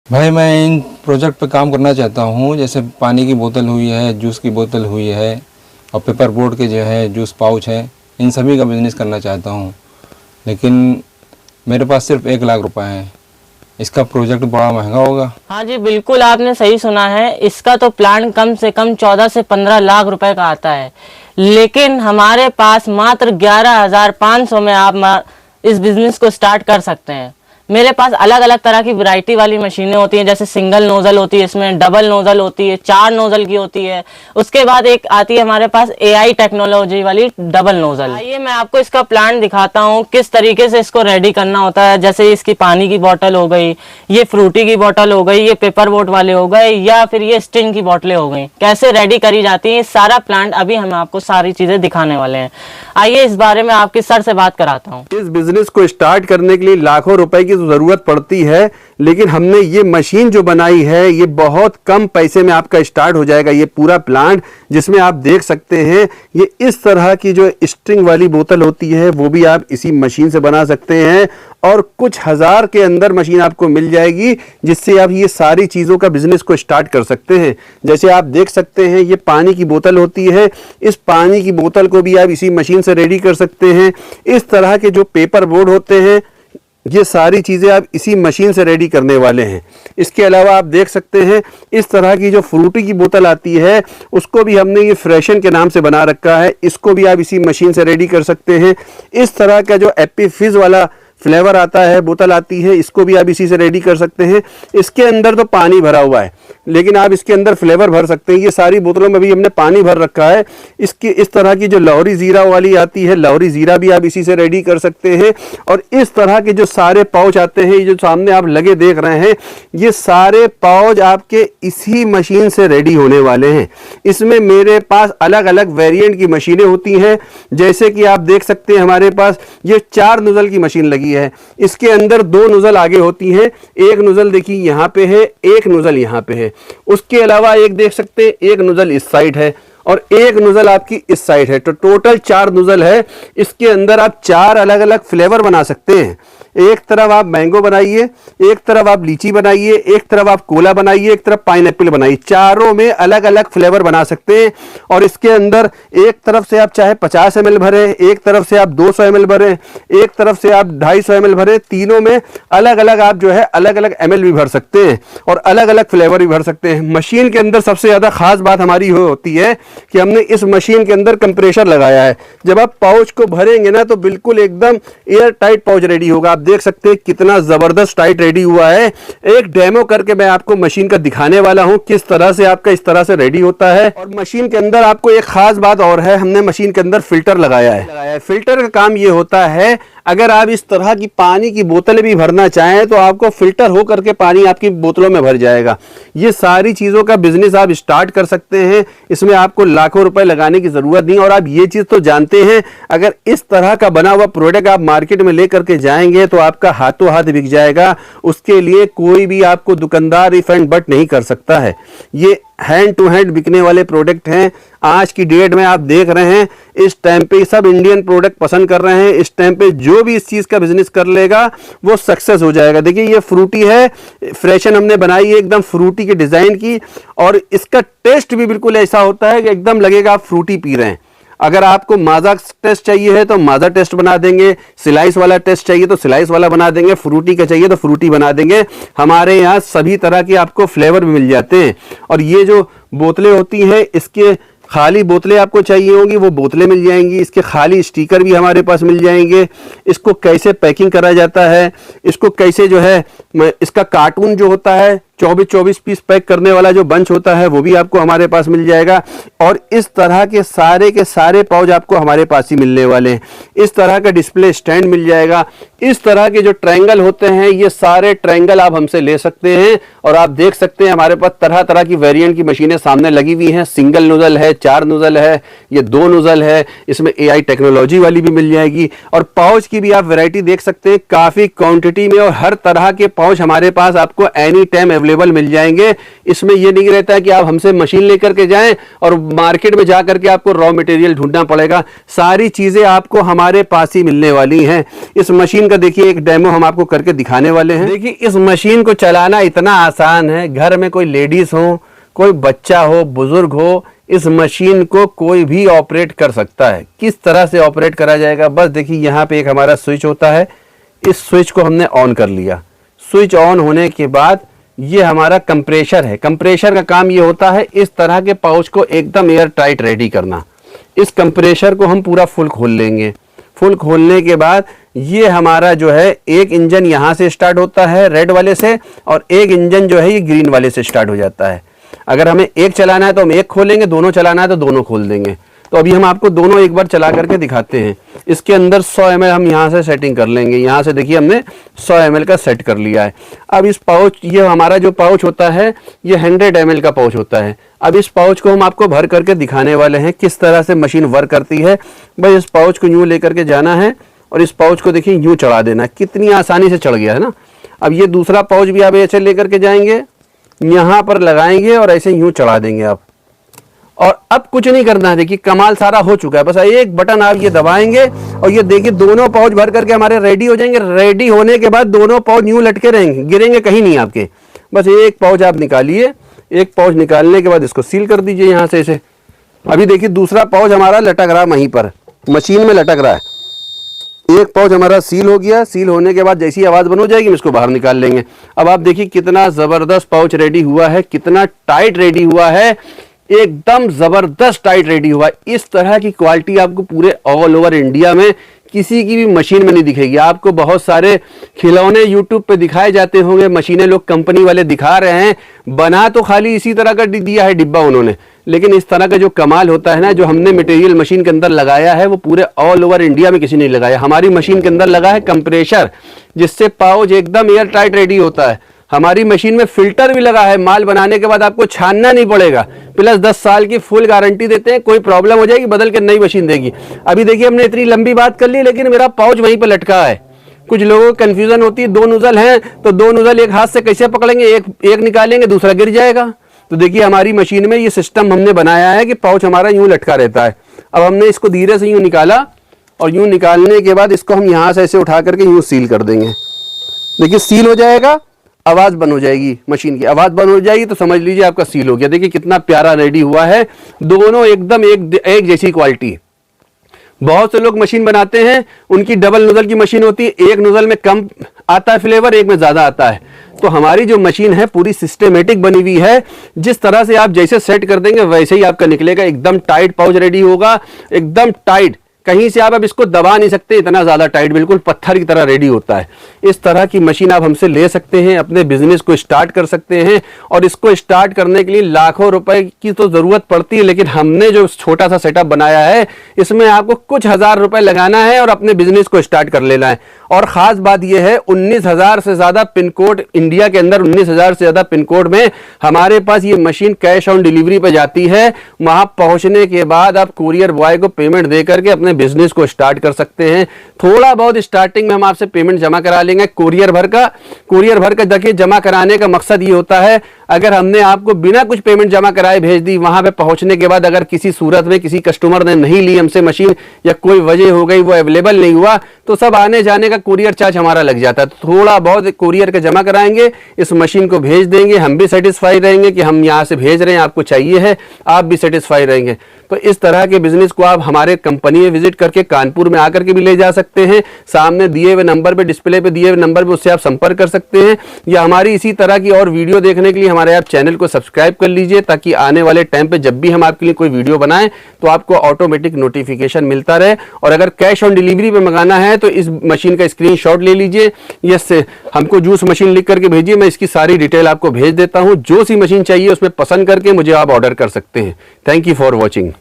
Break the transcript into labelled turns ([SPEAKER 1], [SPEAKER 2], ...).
[SPEAKER 1] भाई मैं इन प्रोजेक्ट पे काम करना चाहता हूँ। जैसे पानी की बोतल हुई है, जूस की बोतल हुई है और पेपर बोर्ड के जो है जूस पाउच है, इन सभी का बिज़नेस करना चाहता हूँ। लेकिन मेरे पास सिर्फ 1 लाख रुपए हैं। इसका प्रोजेक्ट बड़ा महंगा होगा।
[SPEAKER 2] हाँ जी, बिल्कुल आपने सही सुना है। इसका तो प्लान कम से कम 14 से 15 लाख रुपए का आता है, लेकिन हमारे पास मात्र 11,500 में आप इस बिजनेस को स्टार्ट कर सकते हैं। मेरे पास अलग अलग तरह की वैरायटी वाली मशीनें होती हैं, जैसे सिंगल नोजल होती है, इसमें डबल नोजल होती है, 4 नोजल की होती है। उसके बाद एक आती है हमारे पास एआई टेक्नोलॉजी वाली डबल नोजल। आइए मैं आपको इसका प्लान दिखाता हूँ किस तरीके से इसको रेडी करना होता है। जैसे इसकी पानी की बोतल हो गई, ये फ्रूटी की बोतल हो गई, ये पेपर बोट वाले हो गए, या फिर ये स्टिंग की बोतलें हो गई, कैसे रेडी करी जाती है सारा प्लांट अभी हम आपको सारी चीजें दिखाने वाले हैं। आइए इस बारे में आपके सर से बात कराता हूँ।
[SPEAKER 3] इस बिजनेस को स्टार्ट करने के लिए लाखों रुपए की जरूरत पड़ती है, लेकिन हमने ये मशीन जो बनाई है ये बहुत कम पैसे में आपका स्टार्ट हो जाएगा। ये पूरा प्लांट जिसमें आप देख सकते हैं, ये इस तरह की जो स्ट्रिंग वाली बोतल होती है वो भी आप इसी मशीन से बना सकते हैं, और कुछ हजार के अंदर मशीन आपको मिल जाएगी जिससे आप ये सारी चीज़ों का बिजनेस को स्टार्ट कर सकते हैं। जैसे आप देख सकते हैं ये पानी की बोतल होती है, इस पानी की बोतल को भी आप इसी मशीन से रेडी कर सकते हैं। इस तरह के जो पेपर बोर्ड होते हैं ये सारी चीज़ें आप इसी मशीन से रेडी करने वाले हैं। इसके अलावा आप देख सकते हैं इस तरह की जो फ्रूटी की बोतल आती है उसको भी हमने ये फ्रेशन के नाम से बना रखा है, इसको भी आप इसी मशीन से रेडी कर सकते हैं। इस तरह का जो एप्पी फिज वाला फ्लेवर आता है, बोतल आती है, इसको भी आप इसी से रेडी कर सकते हैं। इसके अंदर तो पानी भरा हुआ है, लेकिन आप इसके अंदर फ्लेवर भर सकते हैं। ये सारी बोतलों में भी हमने पानी भर रखा है। इसकी इस तरह की जो लाहौरी ज़ीरा वाली आती है, लाहौरी ज़ीरा भी आप इसी से रेडी कर सकते हैं। और इस तरह के जो सारे पाउच आते हैं, ये जो सामने आप लगे देख रहे हैं, ये सारे पाउच आपके इसी मशीन से रेडी होने वाले हैं। इसमें मेरे पास अलग अलग वेरिएंट की मशीनें होती हैं। जैसे कि आप देख सकते हैं हमारे पास ये 4 नोजल की मशीन लगी है। इसके अंदर 2 नोजल आगे होती हैं, एक नोजल देखिए यहाँ पे है, एक नोजल यहाँ पे है। उसके अलावा एक देख सकते हैं एक नोजल इस साइड है और एक नोजल आपकी इस साइड है। तो टोटल 4 नोजल है। इसके अंदर आप 4 अलग अलग फ्लेवर बना सकते हैं। एक तरफ आप मैंगो बनाइए, एक तरफ आप लीची बनाइए, एक तरफ आप कोला बनाइए, एक तरफ पाइनएप्पल बनाइए। चारों में अलग अलग फ्लेवर बना सकते हैं। और इसके अंदर एक तरफ से आप चाहे 50 ml भरें, एक तरफ से आप 200 ml भरें, एक तरफ से आप 250 ml भरें। तीनों में अलग अलग आप जो है अलग अलग ml भी भर सकते हैं और अलग अलग फ्लेवर भी भर सकते हैं। मशीन के अंदर सबसे ज़्यादा खास बात हमारी होती है कि हमने इस मशीन के अंदर कंप्रेशर लगाया है। जब आप पाउच को भरेंगे ना तो बिल्कुल एकदम एयर टाइट पाउच रेडी होगा। आप देख सकते हैं कितना जबरदस्त टाइट रेडी हुआ है। एक डेमो करके मैं आपको मशीन का दिखाने वाला हूं किस तरह से आपका इस तरह से रेडी होता है। और मशीन के अंदर आपको एक खास बात और है, हमने मशीन के अंदर फिल्टर लगाया है। फिल्टर का काम ये होता है, अगर आप इस तरह की पानी की बोतलें भी भरना चाहें तो आपको फिल्टर हो करके पानी आपकी बोतलों में भर जाएगा। ये सारी चीज़ों का बिजनेस आप स्टार्ट कर सकते हैं। इसमें आपको लाखों रुपए लगाने की ज़रूरत नहीं। और आप ये चीज़ तो जानते हैं, अगर इस तरह का बना हुआ प्रोडक्ट आप मार्केट में लेकर के जाएंगे तो आपका हाथों हाथ बिक जाएगा। उसके लिए कोई भी आपको दुकानदार इफ एंड बट नहीं कर सकता है। ये हैंड टू हैंड बिकने वाले प्रोडक्ट हैं। आज की डेट में आप देख रहे हैं, इस टाइम पे सब इंडियन प्रोडक्ट पसंद कर रहे हैं। इस टाइम पे जो भी इस चीज़ का बिजनेस कर लेगा वो सक्सेस हो जाएगा। देखिए ये फ्रूटी है, फ्रेशन हमने बनाई है एकदम फ्रूटी के डिज़ाइन की, और इसका टेस्ट भी बिल्कुल ऐसा होता है कि एकदम लगेगा आप फ्रूटी पी रहे हैं। अगर आपको माजा टेस्ट चाहिए है तो माजा टेस्ट बना देंगे, स्लाइस वाला टेस्ट चाहिए तो स्लाइस वाला बना देंगे, फ्रूटी का चाहिए तो फ्रूटी बना देंगे। हमारे यहाँ सभी तरह के आपको फ्लेवर भी मिल जाते हैं। और ये जो बोतलें होती हैं, इसके खाली बोतलें आपको चाहिए होंगी वो बोतलें मिल जाएंगी। इसके खाली स्टिकर भी हमारे पास मिल जाएंगे। इसको कैसे पैकिंग करा जाता है, इसको कैसे जो है इसका कार्टून जो होता है 24-24 पीस पैक करने वाला जो बंच होता है वो भी आपको हमारे पास मिल जाएगा। और इस तरह के सारे पाउच आपको हमारे पास ही मिलने वाले हैं। इस तरह का डिस्प्ले स्टैंड मिल जाएगा। इस तरह के जो ट्रायंगल होते हैं ये सारे ट्रायंगल आप हमसे ले सकते हैं। और आप देख सकते हैं हमारे पास तरह तरह की वेरिएंट की मशीनें सामने लगी हुई हैं। सिंगल नोजल है, 4 नोजल है, ये 2 नोजल है, इसमें एआई टेक्नोलॉजी वाली भी मिल जाएगी। और पाउच की भी आप वैरायटी देख सकते हैं काफ़ी क्वांटिटी में, और हर तरह के पाउच हमारे पास आपको एनी टाइम अवेलेबल मिल जाएंगे। इसमें ये नहीं रहता है कि आप हमसे मशीन लेकर के जाएं और मार्केट में जा करके आपको रॉ मटेरियल ढूंढना पड़ेगा। सारी चीजें आपको हमारे पास ही मिलने वाली हैं। इस मशीन का देखिए एक डेमो हम आपको करके दिखाने वाले हैं। देखिए इस मशीन को चलाना इतना आसान है, घर में कोई लेडीज हो, कोई बच्चा हो, बुजुर्ग हो, इस मशीन को कोई भी ऑपरेट कर सकता है। किस तरह से ऑपरेट करा जाएगा, बस देखिए यहाँ पे एक हमारा स्विच होता है, इस स्विच को हमने ऑन कर लिया। स्विच ऑन होने के बाद ये हमारा कंप्रेशर है। कंप्रेशर का काम ये होता है इस तरह के पाउच को एकदम एयर टाइट रेडी करना। इस कंप्रेशर को हम पूरा फुल खोल लेंगे। फुल खोलने के बाद ये हमारा जो है एक इंजन यहाँ से स्टार्ट होता है रेड वाले से, और एक इंजन जो है ये ग्रीन वाले से स्टार्ट हो जाता है। अगर हमें एक चलाना है तो हम एक खोलेंगे, दोनों चलाना है तो दोनों खोल देंगे। तो अभी हम आपको दोनों एक बार चला करके दिखाते हैं। इसके अंदर 100 ml हम यहाँ से सेटिंग कर लेंगे। यहाँ से देखिए हमने 100 ml का सेट कर लिया है। अब इस पाउच, ये हमारा जो पाउच होता है ये 100 ml का पाउच होता है। अब इस पाउच को हम आपको भर करके दिखाने वाले हैं किस तरह से मशीन वर्क करती है। बस इस पाउच को यूँ लेकर के जाना है और इस पाउच को देखिए यूँ चढ़ा देना। कितनी आसानी से चढ़ गया है ना। अब ये दूसरा पाउच भी आप ऐसे लेकर के जाएंगे, यहाँ पर लगाएंगे और ऐसे यूँ चढ़ा देंगे आप। और अब कुछ नहीं करना है, देखिए कमाल सारा हो चुका है। बस एक बटन आप ये दबाएंगे और ये देखिए दोनों पाउच भर करके हमारे रेडी हो जाएंगे। रेडी होने के बाद दोनों पाउच यूं लटके रहेंगे, गिरेंगे कहीं नहीं आपके। बस एक पाउच आप निकालिए, एक पाउच निकालने के बाद इसको सील कर दीजिए यहाँ से ऐसे। अभी देखिए दूसरा पाउच हमारा लटक रहा, वहीं पर मशीन में लटक रहा है। एक पाउच हमारा सील हो गया। सील होने के बाद जैसी आवाज़ बन हो जाएगी हम इसको बाहर निकाल लेंगे। अब आप देखिए कितना ज़बरदस्त पाउच रेडी हुआ है, कितना टाइट रेडी हुआ है, एकदम जबरदस्त टाइट रेडी हुआ। इस तरह की क्वालिटी आपको पूरे ऑल ओवर इंडिया में किसी की भी मशीन में नहीं दिखेगी। आपको बहुत सारे खिलौने यूट्यूब पे दिखाए जाते होंगे, मशीनें लोग कंपनी वाले दिखा रहे हैं, बना तो खाली इसी तरह का दिया है डिब्बा उन्होंने, लेकिन इस तरह का जो कमाल होता है ना, जो हमने मटेरियल मशीन के अंदर लगाया है वो पूरे ऑल ओवर इंडिया में किसी ने नहीं लगाया। हमारी मशीन के अंदर लगा है कंप्रेशर, जिससे पाउच एकदम एयर टाइट रेडी होता है। हमारी मशीन में फिल्टर भी लगा है, माल बनाने के बाद आपको छानना नहीं पड़ेगा। प्लस 10 साल की फुल गारंटी देते हैं, कोई प्रॉब्लम हो जाएगी बदल के नई मशीन देगी। अभी देखिए हमने इतनी लंबी बात कर ली, लेकिन मेरा पाउच वहीं पर लटका है। कुछ लोगों को कंफ्यूजन होती है, 2 नोजल हैं तो 2 नोजल एक हाथ से कैसे पकड़ेंगे, एक निकालेंगे दूसरा गिर जाएगा। तो देखिए हमारी मशीन में ये सिस्टम हमने बनाया है कि पाउच हमारा यूं लटका रहता है। अब हमने इसको धीरे से यूं निकाला और यूं निकालने के बाद इसको हम यहां से ऐसे उठा करके यूं सील कर देंगे। देखिए सील हो जाएगा, आवाज बंद हो जाएगी, मशीन की आवाज बंद हो जाएगी तो समझ लीजिए आपका सील हो गया। देखिए कितना प्यारा रेडी हुआ है, दोनों एकदम एक जैसी क्वालिटी। बहुत से लोग मशीन बनाते हैं, उनकी डबल नोजल की मशीन होती है, एक नोजल में कम आता है फ्लेवर, एक में ज्यादा आता है। तो हमारी जो मशीन है पूरी सिस्टमेटिक बनी हुई है, जिस तरह से आप जैसे सेट कर देंगे वैसे ही आपका निकलेगा। एकदम टाइट पाउच रेडी होगा, एकदम टाइट, कहीं से आप अब इसको दबा नहीं सकते, इतना ज्यादा टाइट, बिल्कुल पत्थर की तरह रेडी होता है। इस तरह की मशीन आप हमसे ले सकते हैं, अपने बिजनेस को स्टार्ट कर सकते हैं। और इसको स्टार्ट करने के लिए लाखों रुपए की तो जरूरत पड़ती है, लेकिन हमने जो छोटा सा सेटअप बनाया है इसमें आपको कुछ हजार रुपए लगाना है और अपने बिजनेस को स्टार्ट कर लेना है। और खास बात यह है 19,000 से ज्यादा पिन कोड इंडिया के अंदर, 19,000 से ज्यादा पिन कोड में हमारे पास ये मशीन कैश ऑन डिलीवरी पे जाती है। वहां पहुंचने के बाद आप कुरियर बॉय को पेमेंट दे करके अपने बिजनेस को स्टार्ट कर सकते हैं। थोड़ा बहुत स्टार्टिंग में हम आपसे पेमेंट जमा करा लेंगे कुरियर भर का देखिए जमा कराने का मकसद ये होता है, अगर हमने आपको बिना कुछ पेमेंट जमा कराए भेज दी, वहां पे पहुंचने के बाद अगर किसी सूरत में किसी कस्टमर ने नहीं ली हमसे मशीन या कोई वजह हो गई, वो अवेलेबल नहीं हुआ, तो सब आने जाने का कुरियर चार्ज हमारा लग जाता है। तो थोड़ा बहुत कुरियर का जमा कराएंगे, इस मशीन को भेज देंगे, हम भी सेटिस्फाई रहेंगे कि हम यहाँ से भेज रहे हैं, आपको चाहिए है, आप भी सेटिस्फाई रहेंगे। तो इस तरह के बिजनेस को आप हमारे कंपनी में विजिट करके कानपुर में आकर के भी ले जा सकते हैं। सामने दिए हुए नंबर पे, डिस्प्ले पे दिए हुए नंबर पे उससे आप संपर्क कर सकते हैं, या हमारी इसी तरह की और वीडियो देखने के लिए हमारे आप चैनल को सब्सक्राइब कर लीजिए, ताकि आने वाले टाइम पे जब भी हम आपके लिए कोई वीडियो बनाएं तो आपको ऑटोमेटिक नोटिफिकेशन मिलता रहे। और अगर कैश ऑन डिलीवरी पे मंगाना है तो इस मशीन का स्क्रीनशॉट ले लीजिए, यस हमको जूस मशीन लिख करके भेजिए, मैं इसकी सारी डिटेल आपको भेज देता हूं। जो सी मशीन चाहिए उसमें पसंद करके मुझे आप ऑर्डर कर सकते हैं। Thank you for watching.